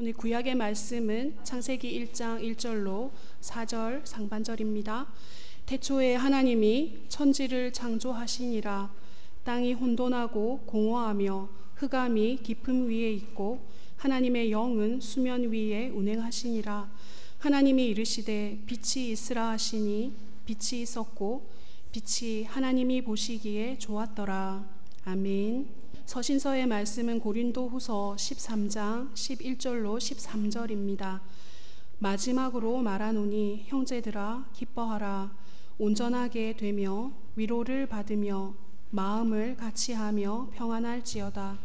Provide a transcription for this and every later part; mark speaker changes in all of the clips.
Speaker 1: 오늘 구약의 말씀은 창세기 1장 1절로 4절 상반절입니다. 태초에 하나님이 천지를 창조하시니라. 땅이 혼돈하고 공허하며 흑암이 깊음 위에 있고 하나님의 영은 수면 위에 운행하시니라. 하나님이 이르시되 빛이 있으라 하시니 빛이 있었고 빛이 하나님이 보시기에 좋았더라. 아멘. 서신서의 말씀은 고린도후서 13장 11절로 13절입니다. 마지막으로 말하노니 형제들아 기뻐하라. 온전하게 되며 위로를 받으며 마음을 같이하며 평안할지어다.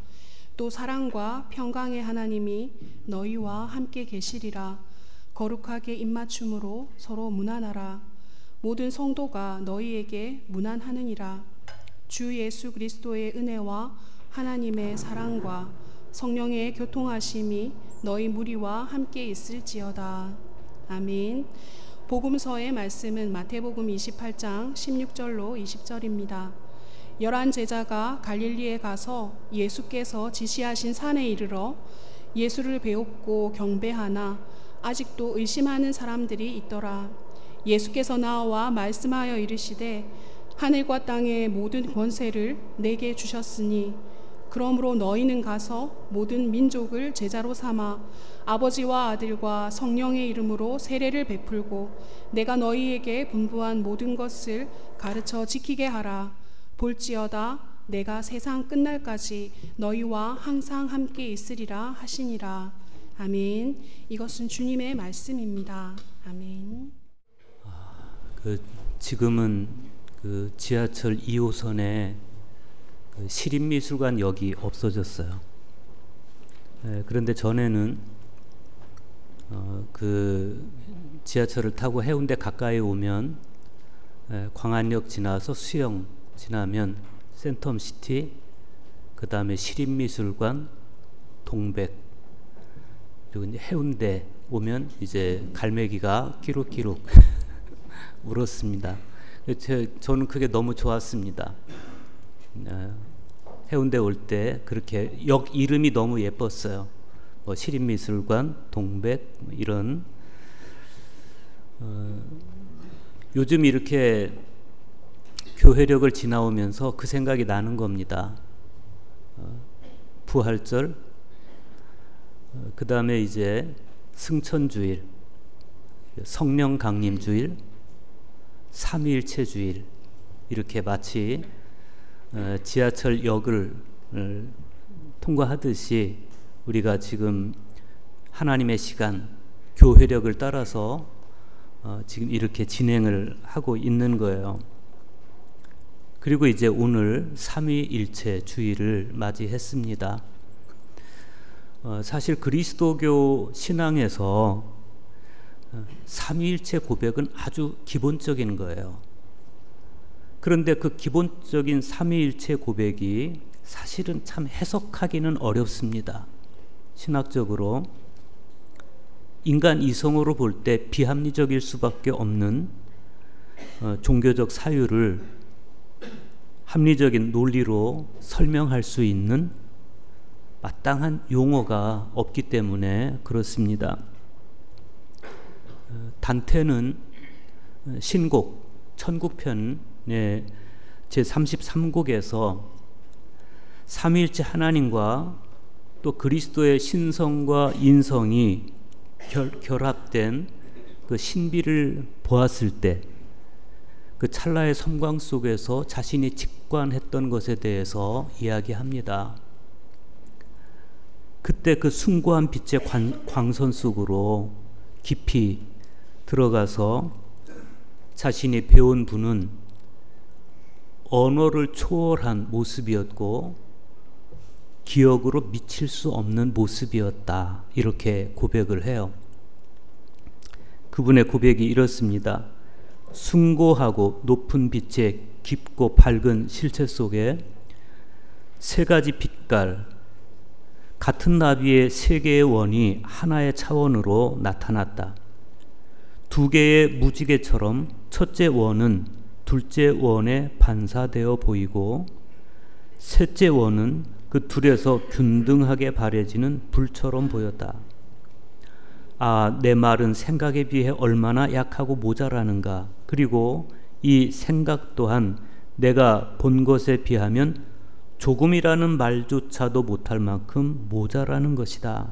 Speaker 1: 또 사랑과 평강의 하나님이 너희와 함께 계시리라. 거룩하게 입맞춤으로 서로 문안하라. 모든 성도가 너희에게 문안하느니라. 주 예수 그리스도의 은혜와 하나님의 사랑과 성령의 교통하심이 너희 무리와 함께 있을지어다. 아멘. 복음서의 말씀은 마태복음 28장 16절로 20절입니다. 11 제자가 갈릴리에 가서 예수께서 지시하신 산에 이르러 예수를 배웁고 경배하나 아직도 의심하는 사람들이 있더라. 예수께서 나와 말씀하여 이르시되 하늘과 땅의 모든 권세를 내게 주셨으니 그러므로 너희는 가서 모든 민족을 제자로 삼아 아버지와 아들과 성령의 이름으로 세례를 베풀고 내가 너희에게 분부한 모든 것을 가르쳐 지키게 하라. 볼지어다 내가 세상 끝날까지 너희와 항상 함께 있으리라 하시니라. 아멘. 이것은 주님의 말씀입니다. 아멘.
Speaker 2: 지금은 지하철 2호선에 시립미술관역이 없어졌어요. 그런데 전에는 지하철을 타고 해운대 가까이 오면 광안역 지나서 수영 지나면 센텀시티, 그 다음에 시립미술관, 동백, 그리고 이제 해운대 오면 이제 갈매기가 끼룩끼룩 울었습니다. 저는 그게 너무 좋았습니다. 해운대 올 때 그렇게 역 이름이 너무 예뻤어요. 시립미술관, 동백 이런. 요즘 이렇게 교회력을 지나오면서 그 생각이 나는 겁니다. 부활절, 그 다음에 이제 승천주일, 성령 강림주일, 삼위일체주일, 이렇게 마치 지하철역을 통과하듯이 우리가 지금 하나님의 시간, 교회력을 따라서 지금 이렇게 진행을 하고 있는 거예요. 그리고 이제 오늘 삼위일체 주일을 맞이했습니다. 사실 그리스도교 신앙에서 삼위일체 고백은 아주 기본적인 거예요. 그런데 그 기본적인 삼위일체 고백이 사실은 참 해석하기는 어렵습니다. 신학적으로 인간 이성으로 볼 때 비합리적일 수밖에 없는 종교적 사유를 합리적인 논리로 설명할 수 있는 마땅한 용어가 없기 때문에 그렇습니다. 단테는 신곡 천국편의 제33곡에서 삼위일체 하나님과 또 그리스도의 신성과 인성이 결합된 그 신비를 보았을 때 그 찰나의 섬광 속에서 자신이 직관했던 것에 대해서 이야기합니다. 그때 그 숭고한 빛의 광선 속으로 깊이 들어가서 자신이 배운 분은 언어를 초월한 모습이었고 기억으로 미칠 수 없는 모습이었다. 이렇게 고백을 해요. 그분의 고백이 이렇습니다. 숭고하고 높은 빛의 깊고 밝은 실체 속에 세 가지 빛깔, 같은 나비의 세 개의 원이 하나의 차원으로 나타났다. 두 개의 무지개처럼 첫째 원은 둘째 원에 반사되어 보이고 셋째 원은 그 둘에서 균등하게 발해지는 불처럼 보였다. 내 말은 생각에 비해 얼마나 약하고 모자라는가. 그리고 이 생각 또한 내가 본 것에 비하면 조금이라는 말조차도 못할 만큼 모자라는 것이다.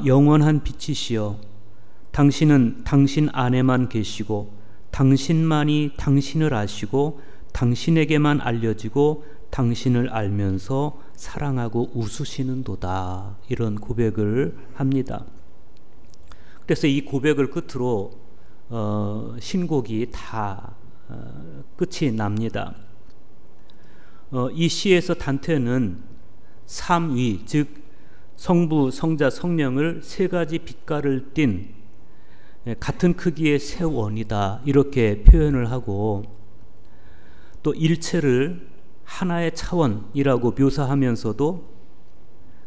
Speaker 2: 영원한 빛이시여, 당신은 당신 안에만 계시고 당신만이 당신을 아시고 당신에게만 알려지고 당신을 알면서 사랑하고 웃으시는도다. 이런 고백을 합니다. 그래서 이 고백을 끝으로 신곡이 다 끝이 납니다. 이 시에서 단테는 삼위, 즉 성부, 성자, 성령을 세 가지 빛깔을 띤 같은 크기의 세 원이다, 이렇게 표현을 하고, 또 일체를 하나의 차원이라고 묘사하면서도,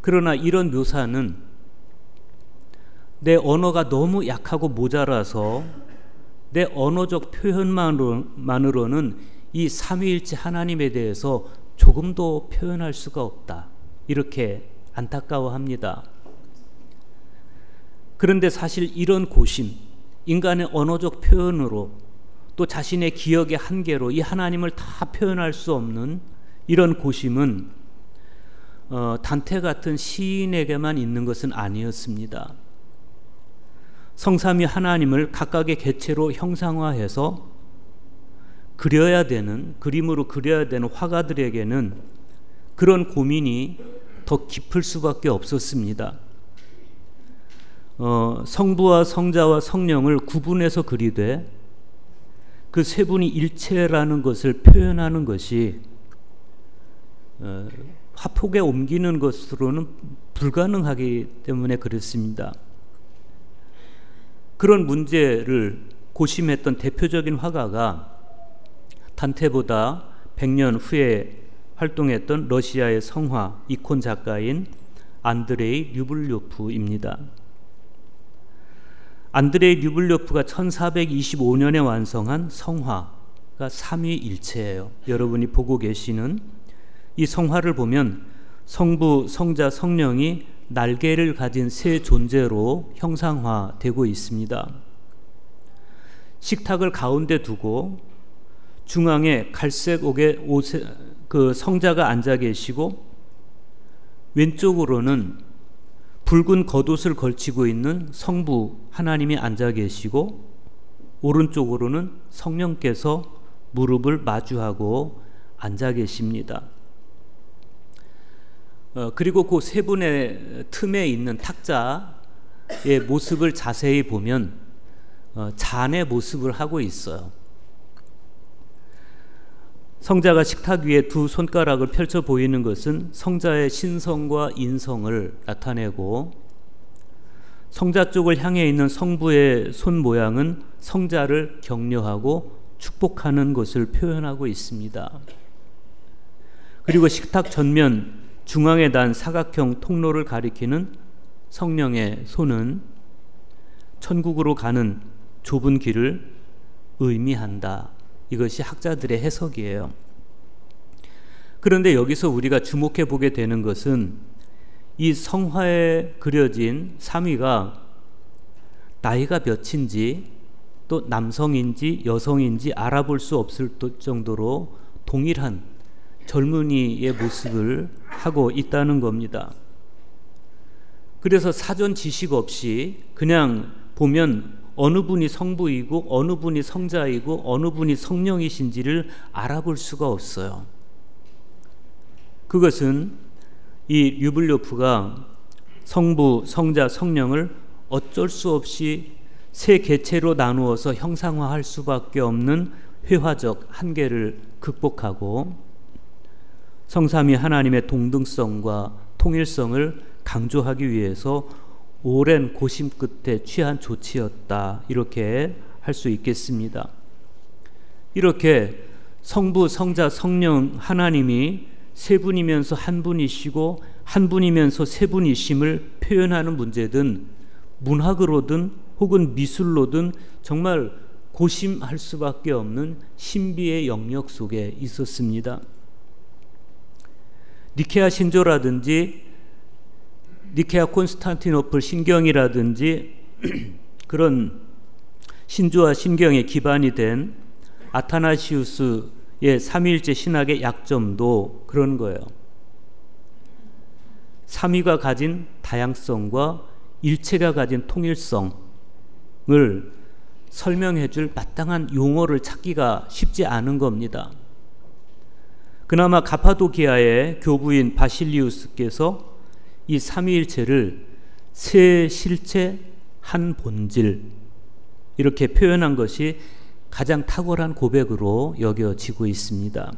Speaker 2: 그러나 이런 묘사는 내 언어가 너무 약하고 모자라서 내 언어적 표현만으로는 이 삼위일체 하나님에 대해서 조금도 표현할 수가 없다, 이렇게 안타까워합니다. 그런데 사실 이런 고심, 인간의 언어적 표현으로 또 자신의 기억의 한계로 이 하나님을 다 표현할 수 없는 이런 고심은 단테 같은 시인에게만 있는 것은 아니었습니다. 성삼위 하나님을 각각의 객체로 형상화해서 그림으로 그려야 되는 화가들에게는 그런 고민이 더 깊을 수밖에 없었습니다. 성부와 성자와 성령을 구분해서 그리되 그 세 분이 일체라는 것을 표현하는 것이 화폭에 옮기는 것으로는 불가능하기 때문에 그렇습니다. 그런 문제를 고심했던 대표적인 화가가 단테보다 100년 후에 활동했던 러시아의 성화 이콘 작가인 안드레이 류블료프입니다. 안드레이 류블료프가 1425년에 완성한 성화가 삼위일체예요. 여러분이 보고 계시는 이 성화를 보면 성부, 성자, 성령이 날개를 가진 세 존재로 형상화되고 있습니다. 식탁을 가운데 두고 중앙에 갈색 옷에 그 성자가 앉아 계시고, 왼쪽으로는 붉은 겉옷을 걸치고 있는 성부 하나님이 앉아 계시고, 오른쪽으로는 성령께서 무릎을 마주하고 앉아 계십니다. 그리고 그 세 분의 틈에 있는 탁자의 모습을 자세히 보면 잔의 모습을 하고 있어요. 성자가 식탁 위에 두 손가락을 펼쳐 보이는 것은 성자의 신성과 인성을 나타내고, 성자 쪽을 향해 있는 성부의 손 모양은 성자를 격려하고 축복하는 것을 표현하고 있습니다. 그리고 식탁 전면 중앙에 단 사각형 통로를 가리키는 성령의 손은 천국으로 가는 좁은 길을 의미한다. 이것이 학자들의 해석이에요. 그런데 여기서 우리가 주목해 보게 되는 것은 이 성화에 그려진 삼위가 나이가 몇인지 또 남성인지 여성인지 알아볼 수 없을 정도로 동일한 젊은이의 모습을 하고 있다는 겁니다. 그래서 사전 지식 없이 그냥 보면 어느 분이 성부이고 어느 분이 성자이고 어느 분이 성령이신지를 알아볼 수가 없어요. 그것은 이 류블료프가 성부, 성자, 성령을 어쩔 수 없이 세 개체로 나누어서 형상화할 수밖에 없는 회화적 한계를 극복하고 성삼위 하나님의 동등성과 통일성을 강조하기 위해서 오랜 고심 끝에 취한 조치였다, 이렇게 할 수 있겠습니다. 이렇게 성부, 성자, 성령 하나님이 세 분이면서 한 분이시고 한 분이면서 세 분이심을 표현하는 문제든 문학으로든 혹은 미술로든 정말 고심할 수밖에 없는 신비의 영역 속에 있었습니다. 니케아 신조라든지 니케아 콘스탄티노플 신경이라든지 그런 신조와 신경의 기반이 된 아타나시우스의 삼위일체 신학의 약점도 그런 거예요. 삼위가 가진 다양성과 일체가 가진 통일성을 설명해 줄 마땅한 용어를 찾기가 쉽지 않은 겁니다. 그나마 가파도키아의 교부인 바실리우스께서 이 삼위일체를 세 실체 한 본질 이렇게 표현한 것이 가장 탁월한 고백으로 여겨지고 있습니다.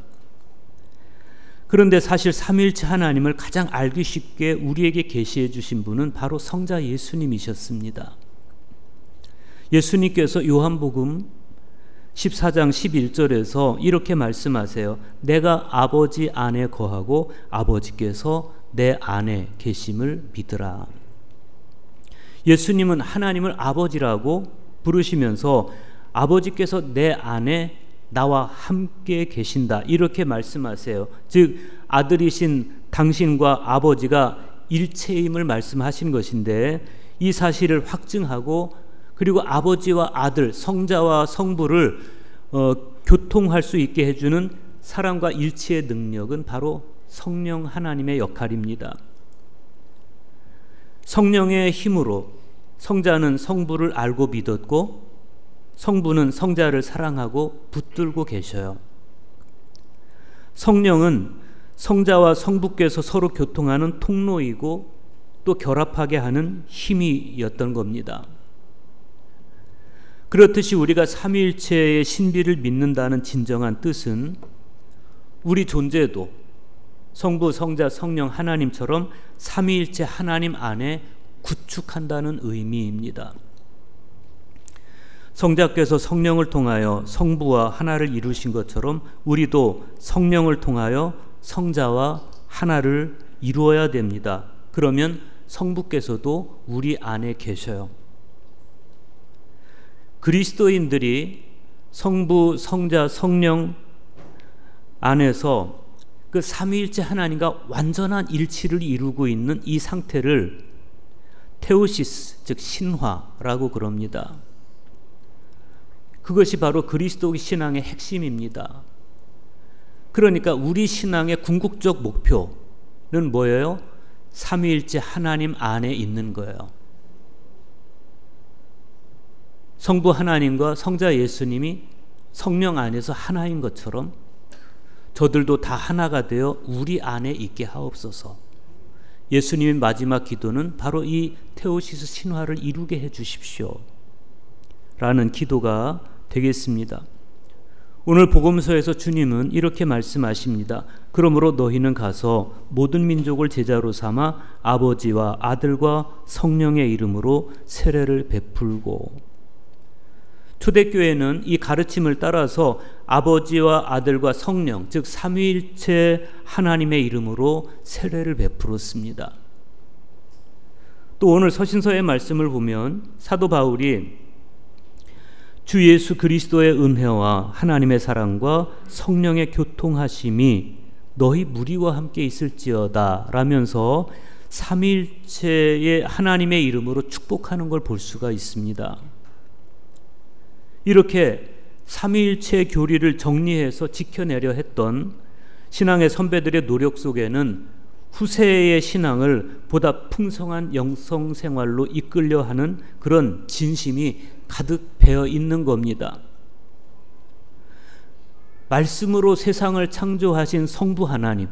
Speaker 2: 그런데 사실 삼위일체 하나님을 가장 알기 쉽게 우리에게 계시해 주신 분은 바로 성자 예수님이셨습니다. 예수님께서 요한복음 14장 11절에서 이렇게 말씀하세요. 내가 아버지 안에 거하고 아버지께서 내 안에 계심을 믿으라. 예수님은 하나님을 아버지라고 부르시면서 아버지께서 내 안에 나와 함께 계신다 이렇게 말씀하세요. 즉 아들이신 당신과 아버지가 일체임을 말씀하신 것인데 이 사실을 확증하고 그리고 아버지와 아들, 성자와 성부를 교통할 수 있게 해주는 사랑과 일치의 능력은 바로 성령 하나님의 역할입니다. 성령의 힘으로 성자는 성부를 알고 믿었고 성부는 성자를 사랑하고 붙들고 계셔요. 성령은 성자와 성부께서 서로 교통하는 통로이고 또 결합하게 하는 힘이었던 겁니다. 그렇듯이 우리가 삼위일체의 신비를 믿는다는 진정한 뜻은 우리 존재도 성부, 성자, 성령 하나님처럼 삼위일체 하나님 안에 구축한다는 의미입니다. 성자께서 성령을 통하여 성부와 하나를 이루신 것처럼 우리도 성령을 통하여 성자와 하나를 이루어야 됩니다. 그러면 성부께서도 우리 안에 계셔요. 그리스도인들이 성부, 성자, 성령 안에서 그 삼위일체 하나님과 완전한 일치를 이루고 있는 이 상태를 테오시스, 즉 신화라고 그럽니다. 그것이 바로 그리스도 신앙의 핵심입니다. 그러니까 우리 신앙의 궁극적 목표는 뭐예요? 삼위일체 하나님 안에 있는 거예요. 성부 하나님과 성자 예수님이 성령 안에서 하나인 것처럼 저들도 다 하나가 되어 우리 안에 있게 하옵소서. 예수님의 마지막 기도는 바로 이 테오시스 신화를 이루게 해 주십시오 라는 기도가 되겠습니다. 오늘 복음서에서 주님은 이렇게 말씀하십니다. 그러므로 너희는 가서 모든 민족을 제자로 삼아 아버지와 아들과 성령의 이름으로 세례를 베풀고. 초대교회는 이 가르침을 따라서 아버지와 아들과 성령, 즉 삼위일체 하나님의 이름으로 세례를 베풀었습니다. 또 오늘 서신서의 말씀을 보면 사도 바울이 주 예수 그리스도의 은혜와 하나님의 사랑과 성령의 교통하심이 너희 무리와 함께 있을지어다 라면서 삼위일체의 하나님의 이름으로 축복하는 걸 볼 수가 있습니다. 이렇게 삼위일체 교리를 정리해서 지켜내려 했던 신앙의 선배들의 노력 속에는 후세의 신앙을 보다 풍성한 영성 생활로 이끌려 하는 그런 진심이 가득 배어 있는 겁니다. 말씀으로 세상을 창조하신 성부 하나님,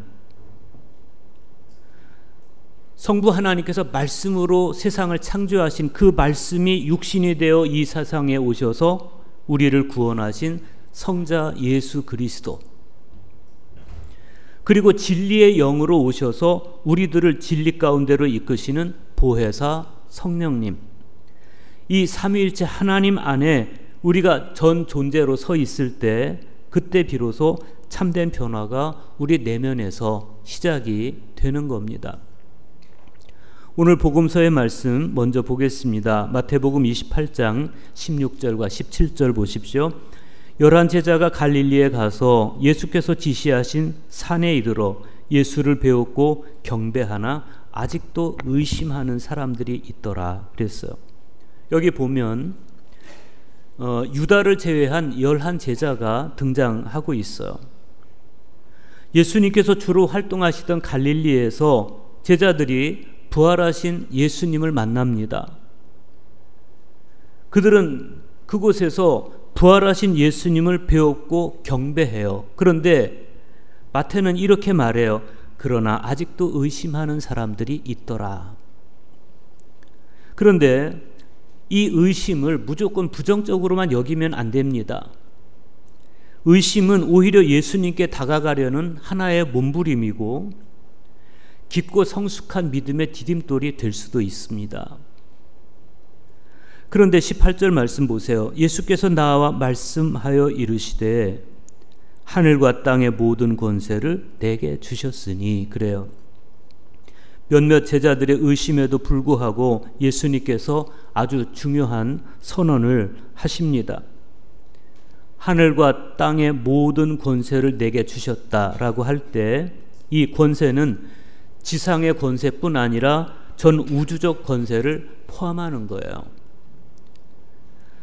Speaker 2: 성부 하나님께서 말씀으로 세상을 창조하신 그 말씀이 육신이 되어 이 세상에 오셔서 우리를 구원하신 성자 예수 그리스도, 그리고 진리의 영으로 오셔서 우리들을 진리 가운데로 이끄시는 보혜사 성령님, 이 삼위일체 하나님 안에 우리가 전 존재로 서 있을 때 그때 비로소 참된 변화가 우리 내면에서 시작이 되는 겁니다. 오늘 복음서의 말씀 먼저 보겠습니다. 마태복음 28장 16절과 17절 보십시오. 11 제자가 갈릴리에 가서 예수께서 지시하신 산에 이르러 예수를 배웠고 경배하나 아직도 의심하는 사람들이 있더라 그랬어요. 여기 보면 유다를 제외한 11제자가 등장하고 있어요. 예수님께서 주로 활동하시던 갈릴리에서 제자들이 부활하신 예수님을 만납니다. 그들은 그곳에서 부활하신 예수님을 배웠고 경배해요. 그런데 마태는 이렇게 말해요. 그러나 아직도 의심하는 사람들이 있더라. 그런데 이 의심을 무조건 부정적으로만 여기면 안 됩니다. 의심은 오히려 예수님께 다가가려는 하나의 몸부림이고 깊고 성숙한 믿음의 디딤돌이 될 수도 있습니다. 그런데 18절 말씀 보세요. 예수께서 나와 말씀하여 이르시되 하늘과 땅의 모든 권세를 내게 주셨으니 그래요. 몇몇 제자들의 의심에도 불구하고 예수님께서 아주 중요한 선언을 하십니다. 하늘과 땅의 모든 권세를 내게 주셨다라고 할 때 이 권세는 지상의 권세뿐 아니라 전 우주적 권세를 포함하는 거예요.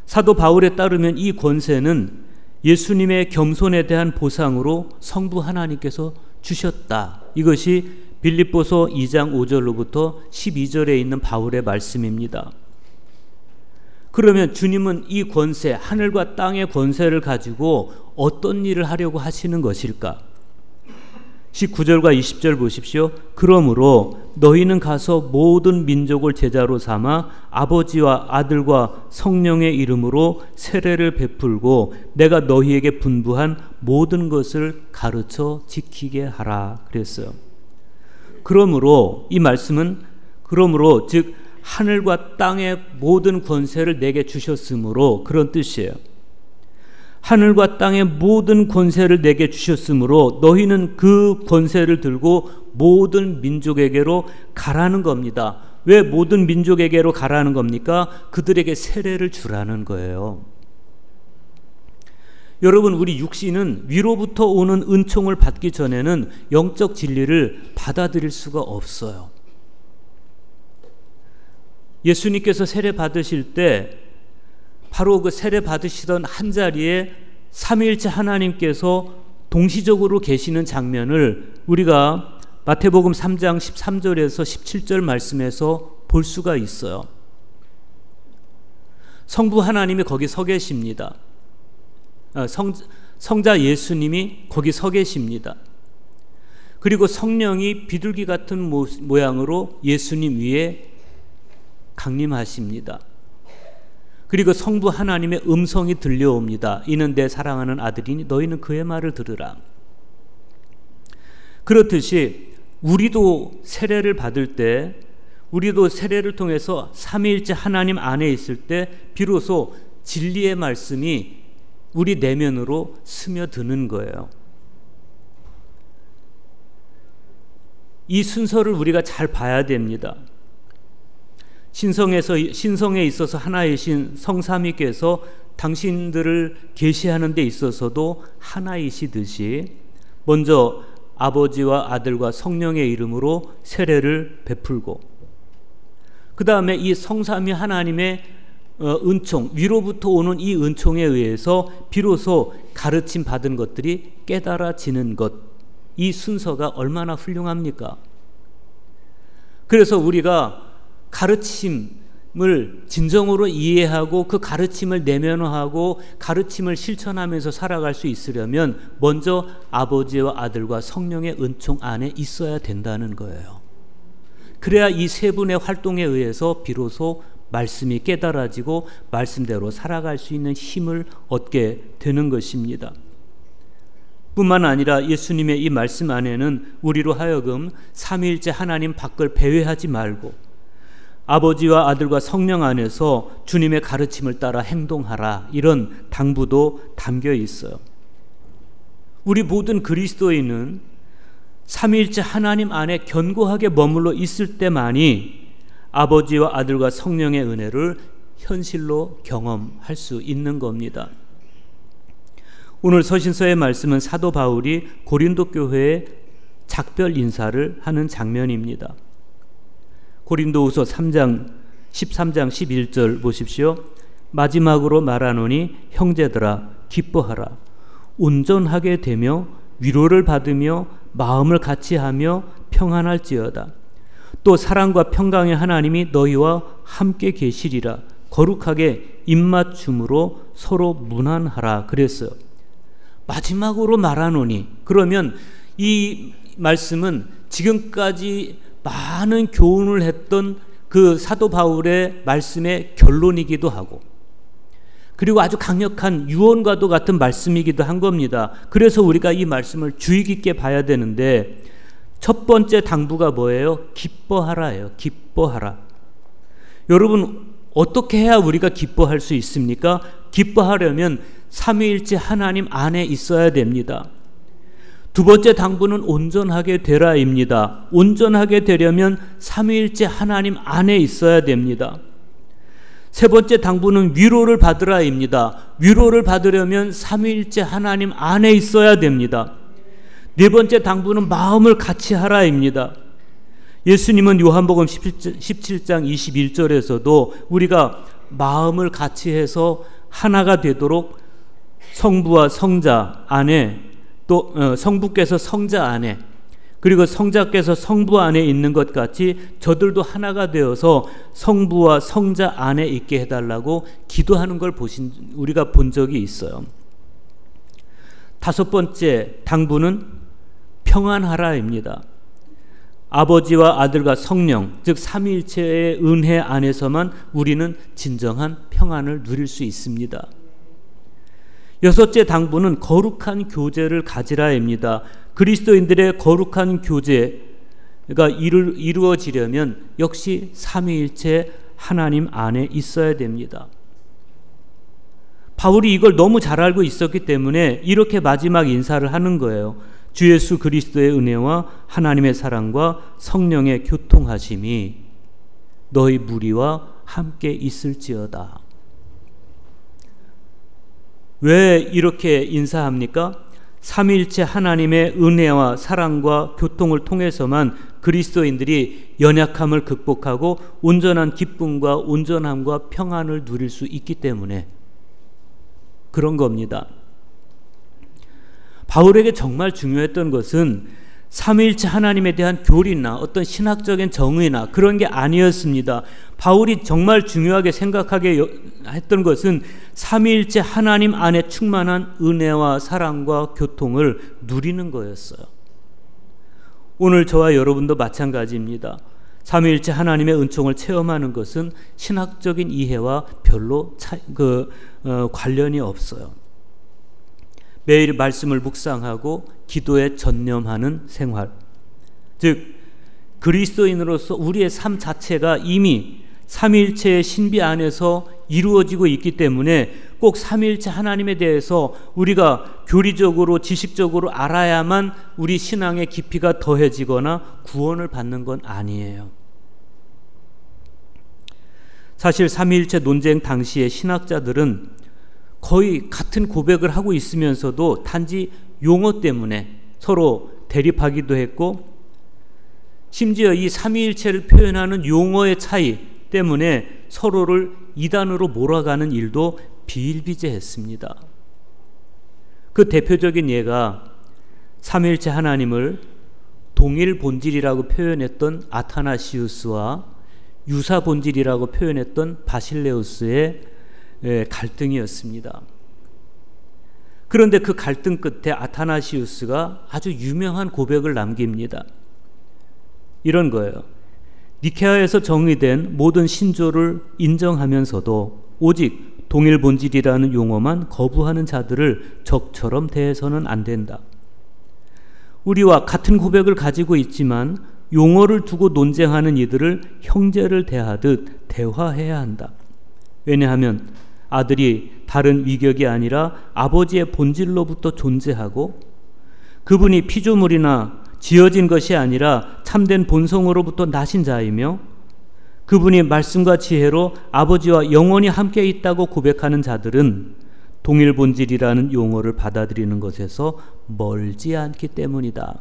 Speaker 2: 사도 바울에 따르면 이 권세는 예수님의 겸손에 대한 보상으로 성부 하나님께서 주셨다. 이것이 빌립보서 2장 5절로부터 12절에 있는 바울의 말씀입니다. 그러면 주님은 이 권세, 하늘과 땅의 권세를 가지고 어떤 일을 하려고 하시는 것일까? 19절과 20절 보십시오. 그러므로 너희는 가서 모든 민족을 제자로 삼아 아버지와 아들과 성령의 이름으로 세례를 베풀고 내가 너희에게 분부한 모든 것을 가르쳐 지키게 하라 그랬어요. 그러므로 이 말씀은 그러므로 즉 하늘과 땅의 모든 권세를 내게 주셨으므로 그런 뜻이에요. 하늘과 땅의 모든 권세를 내게 주셨으므로 너희는 그 권세를 들고 모든 민족에게로 가라는 겁니다. 왜 모든 민족에게로 가라는 겁니까? 그들에게 세례를 주라는 거예요. 여러분, 우리 육신은 위로부터 오는 은총을 받기 전에는 영적 진리를 받아들일 수가 없어요. 예수님께서 세례 받으실 때 바로 그 세례 받으시던 한 자리에 삼위일체 하나님께서 동시적으로 계시는 장면을 우리가 마태복음 3장 13절에서 17절 말씀에서 볼 수가 있어요. 성부 하나님이 거기 서 계십니다. 성자 예수님이 거기 서 계십니다. 그리고 성령이 비둘기 같은 모양으로 예수님 위에 강림하십니다. 그리고 성부 하나님의 음성이 들려옵니다. 이는 내 사랑하는 아들이니 너희는 그의 말을 들으라. 그렇듯이 우리도 세례를 받을 때, 우리도 세례를 통해서 삼위일체 하나님 안에 있을 때 비로소 진리의 말씀이 우리 내면으로 스며드는 거예요. 이 순서를 우리가 잘 봐야 됩니다. 신성에 있어서 하나이신 성삼위께서 당신들을 계시하는 데 있어서도 하나이시듯이 먼저 아버지와 아들과 성령의 이름으로 세례를 베풀고 그 다음에 이 성삼위 하나님의 은총, 위로부터 오는 이 은총에 의해서 비로소 가르침 받은 것들이 깨달아지는 것, 이 순서가 얼마나 훌륭합니까? 그래서 우리가 가르침을 진정으로 이해하고 그 가르침을 내면화하고 가르침을 실천하면서 살아갈 수 있으려면 먼저 아버지와 아들과 성령의 은총 안에 있어야 된다는 거예요. 그래야 이 세 분의 활동에 의해서 비로소 말씀이 깨달아지고 말씀대로 살아갈 수 있는 힘을 얻게 되는 것입니다. 뿐만 아니라 예수님의 이 말씀 안에는 우리로 하여금 삼위일체 하나님 밖을 배회하지 말고 아버지와 아들과 성령 안에서 주님의 가르침을 따라 행동하라, 이런 당부도 담겨 있어요. 우리 모든 그리스도인은 삼위일체 하나님 안에 견고하게 머물러 있을 때만이 아버지와 아들과 성령의 은혜를 현실로 경험할 수 있는 겁니다. 오늘 서신서의 말씀은 사도 바울이 고린도 교회에 작별 인사를 하는 장면입니다. 고린도후서 13장 11절 보십시오. 마지막으로 말하노니 형제들아 기뻐하라. 온전하게 되며 위로를 받으며 마음을 같이하며 평안할지어다. 또 사랑과 평강의 하나님이 너희와 함께 계시리라. 거룩하게 입맞춤으로 서로 문안하라 그랬어요. 마지막으로 말하노니, 그러면 이 말씀은 지금까지 많은 교훈을 했던 그 사도 바울의 말씀의 결론이기도 하고, 그리고 아주 강력한 유언과도 같은 말씀이기도 한 겁니다. 그래서 우리가 이 말씀을 주의 깊게 봐야 되는데, 첫 번째 당부가 뭐예요? 기뻐하라예요. 기뻐하라. 여러분, 어떻게 해야 우리가 기뻐할 수 있습니까? 기뻐하려면 삼위일체 하나님 안에 있어야 됩니다. 두 번째 당부는 온전하게 되라입니다. 온전하게 되려면 삼위일체 하나님 안에 있어야 됩니다. 세 번째 당부는 위로를 받으라입니다. 위로를 받으려면 삼위일체 하나님 안에 있어야 됩니다. 네 번째 당부는 마음을 같이 하라입니다. 예수님은 요한복음 17장 21절에서도 우리가 마음을 같이 해서 하나가 되도록 성부와 성자 안에, 또 성부께서 성자 안에, 그리고 성자께서 성부 안에 있는 것 같이 저들도 하나가 되어서 성부와 성자 안에 있게 해달라고 기도하는 걸 우리가 본 적이 있어요. 다섯 번째 당부는 평안하라입니다. 아버지와 아들과 성령, 즉 삼위일체의 은혜 안에서만 우리는 진정한 평안을 누릴 수 있습니다. 여섯째 당부는 거룩한 교제를 가지라입니다. 그리스도인들의 거룩한 교제가 이루어지려면 역시 삼위일체 하나님 안에 있어야 됩니다. 바울이 이걸 너무 잘 알고 있었기 때문에 이렇게 마지막 인사를 하는 거예요. 주 예수 그리스도의 은혜와 하나님의 사랑과 성령의 교통하심이 너희 무리와 함께 있을지어다. 왜 이렇게 인사합니까? 삼위일체 하나님의 은혜와 사랑과 교통을 통해서만 그리스도인들이 연약함을 극복하고 온전한 기쁨과 온전함과 평안을 누릴 수 있기 때문에 그런 겁니다. 바울에게 정말 중요했던 것은 삼위일체 하나님에 대한 교리나 어떤 신학적인 정의나 그런 게 아니었습니다. 바울이 정말 중요하게 생각하게 했던 것은 삼위일체 하나님 안에 충만한 은혜와 사랑과 교통을 누리는 거였어요. 오늘 저와 여러분도 마찬가지입니다. 삼위일체 하나님의 은총을 체험하는 것은 신학적인 이해와 별로 관련이 없어요. 매일 말씀을 묵상하고 기도에 전념하는 생활, 즉 그리스도인으로서 우리의 삶 자체가 이미 삼위일체의 신비 안에서 이루어지고 있기 때문에 꼭 삼위일체 하나님에 대해서 우리가 교리적으로 지식적으로 알아야만 우리 신앙의 깊이가 더해지거나 구원을 받는 건 아니에요. 사실 삼위일체 논쟁 당시의 신학자들은 거의 같은 고백을 하고 있으면서도 단지 용어 때문에 서로 대립하기도 했고, 심지어 이 삼위일체를 표현하는 용어의 차이 때문에 서로를 이단으로 몰아가는 일도 비일비재했습니다. 그 대표적인 예가 삼위일체 하나님을 동일 본질이라고 표현했던 아타나시우스와 유사 본질이라고 표현했던 바실레우스의 갈등이었습니다. 그런데 그 갈등 끝에 아타나시우스가 아주 유명한 고백을 남깁니다. 이런 거예요. 니케아에서 정의된 모든 신조를 인정하면서도 오직 동일 본질이라는 용어만 거부하는 자들을 적처럼 대해서는 안 된다. 우리와 같은 고백을 가지고 있지만 용어를 두고 논쟁하는 이들을 형제를 대하듯 대화해야 한다. 왜냐하면 아들이 다른 위격이 아니라 아버지의 본질로부터 존재하고 그분이 피조물이나 지어진 것이 아니라 참된 본성으로부터 나신 자이며 그분이 말씀과 지혜로 아버지와 영원히 함께 있다고 고백하는 자들은 동일 본질이라는 용어를 받아들이는 것에서 멀지 않기 때문이다.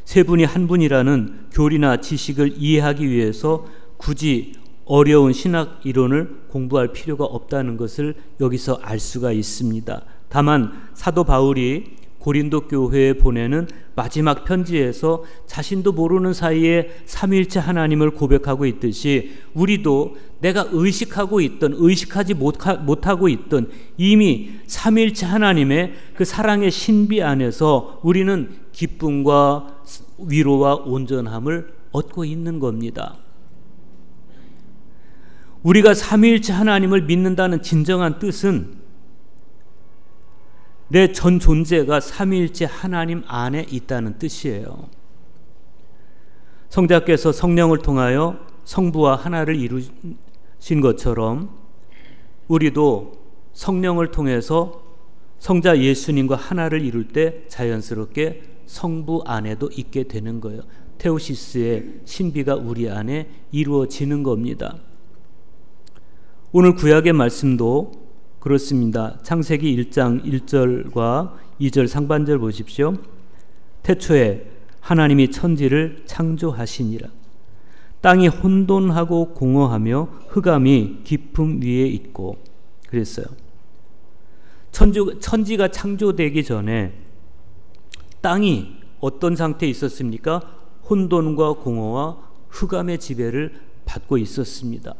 Speaker 2: 세 분이 한 분이라는 교리나 지식을 이해하기 위해서 굳이 어려운 신학 이론을 공부할 필요가 없다는 것을 여기서 알 수가 있습니다. 다만 사도 바울이 고린도 교회에 보내는 마지막 편지에서 자신도 모르는 사이에 삼위일체 하나님을 고백하고 있듯이 우리도 내가 의식하고 있던 의식하지 못하고 있던 이미 삼위일체 하나님의 그 사랑의 신비 안에서 우리는 기쁨과 위로와 온전함을 얻고 있는 겁니다. 우리가 삼위일체 하나님을 믿는다는 진정한 뜻은 내 전 존재가 삼위일체 하나님 안에 있다는 뜻이에요. 성자께서 성령을 통하여 성부와 하나를 이루신 것처럼 우리도 성령을 통해서 성자 예수님과 하나를 이룰 때 자연스럽게 성부 안에도 있게 되는 거예요. 테오시스의 신비가 우리 안에 이루어지는 겁니다. 오늘 구약의 말씀도 그렇습니다. 창세기 1장 1절과 2절 상반절 보십시오. 태초에 하나님이 천지를 창조하시니라. 땅이 혼돈하고 공허하며 흑암이 깊음 위에 있고 그랬어요. 천지가 창조되기 전에 땅이 어떤 상태에 있었습니까? 혼돈과 공허와 흑암의 지배를 받고 있었습니다.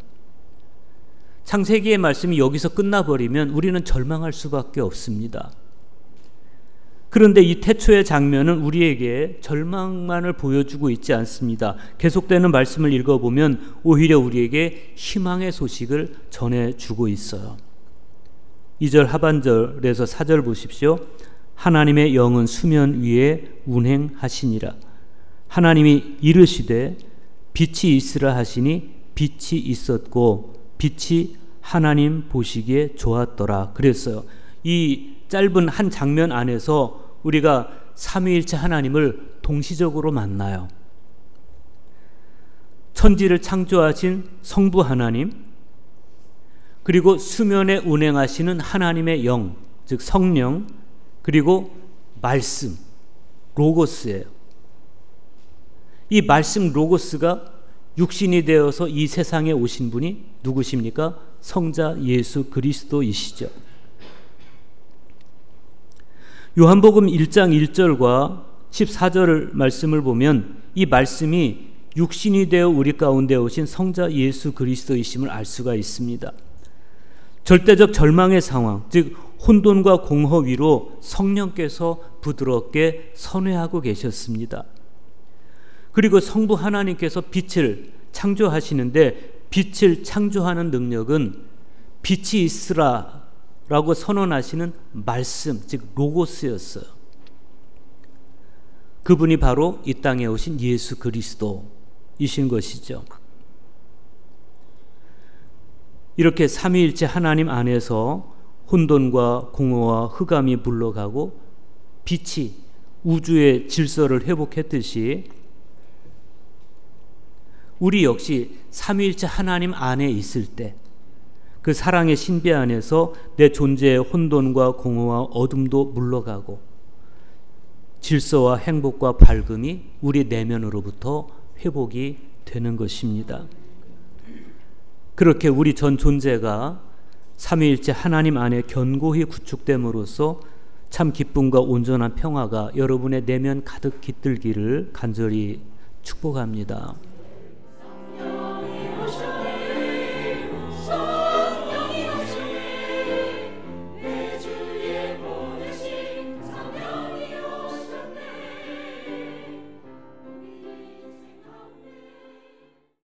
Speaker 2: 창세기의 말씀이 여기서 끝나버리면 우리는 절망할 수밖에 없습니다. 그런데 이 태초의 장면은 우리에게 절망만을 보여주고 있지 않습니다. 계속되는 말씀을 읽어보면 오히려 우리에게 희망의 소식을 전해주고 있어요. 2절 하반절에서 4절 보십시오. 하나님의 영은 수면 위에 운행하시니라. 하나님이 이르시되 빛이 있으라 하시니 빛이 있었고 빛이 하나님 보시기에 좋았더라 그랬어요. 이 짧은 한 장면 안에서 우리가 삼위일체 하나님을 동시적으로 만나요. 천지를 창조하신 성부 하나님, 그리고 수면에 운행하시는 하나님의 영, 즉 성령, 그리고 말씀, 로고스예요. 이 말씀 로고스가 육신이 되어서 이 세상에 오신 분이 누구십니까? 성자 예수 그리스도이시죠. 요한복음 1장 1절과 14절 말씀을 보면 이 말씀이 육신이 되어 우리 가운데 오신 성자 예수 그리스도이심을 알 수가 있습니다. 절대적 절망의 상황, 즉 혼돈과 공허 위로 성령께서 부드럽게 선회하고 계셨습니다. 그리고 성부 하나님께서 빛을 창조하시는데 빛을 창조하는 능력은 빛이 있으라 라고 선언하시는 말씀, 즉 로고스였어요. 그분이 바로 이 땅에 오신 예수 그리스도이신 것이죠. 이렇게 삼위일체 하나님 안에서 혼돈과 공허와 흑암이 물러가고 빛이 우주의 질서를 회복했듯이 우리 역시 삼위일체 하나님 안에 있을 때 그 사랑의 신비 안에서 내 존재의 혼돈과 공허와 어둠도 물러가고 질서와 행복과 밝음이 우리 내면으로부터 회복이 되는 것입니다. 그렇게 우리 전 존재가 삼위일체 하나님 안에 견고히 구축됨으로써 참 기쁨과 온전한 평화가 여러분의 내면 가득 깃들기를 간절히 축복합니다.